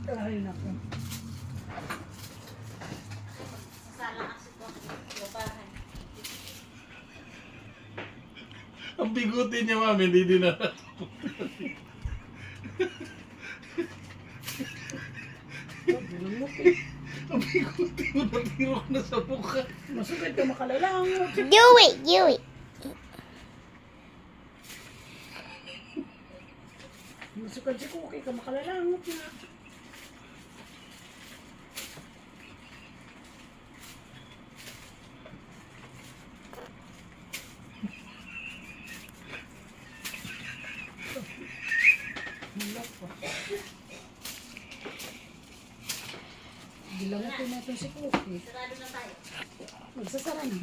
Ay, naku. Sasalang ako po. Babahan. Ang bigutin niya, mami, hindi din na. Ang bigutin mo, natiro ko na sa mukha. Masukit ka makalalangot. Do it, do it. Masukit si Cookie ka makalalangot na. Gilangatin natin si Cookie. Sarado na tayo. Magsasara na.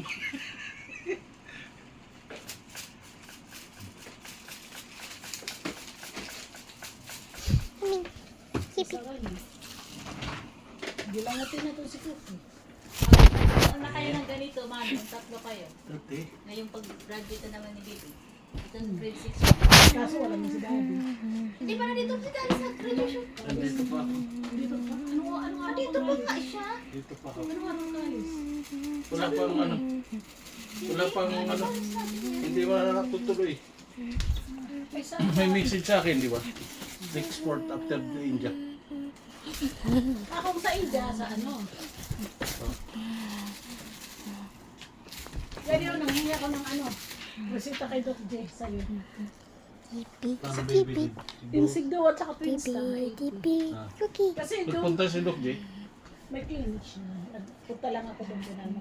Magsasara na. Gilangatin natin si Cookie. Ano na kayo ng ganito, mami? Yung tatlo kayo. Dati. Ngayong pag-graduate na naman ni Baby. Ito grade 6. Kaso wala na si Daddy. Hindi pa na dito si Daddy sa graduation. Nandito pa ako. Dito pa. Ano nga dito pa nga siya? Dito pa ako. Ano anong kalis? Wala pang ano. Wala pang ano. Hindi ba natutuloy? Ay, saan? May message sa akin, di ba? Export after the India. Ako sa India, sa ano? Yan yun, nanghingi ako ng ano. Resita kay Doc J sa'yo. Tipi, Paano si baby? Tipi. Yung sigdo at saka twins Tipi, lang. Tipi. Ah. Cookie. Kasi doon, Nagpunta si Doc J. may clinic siya. Nagpunta lang ako doon.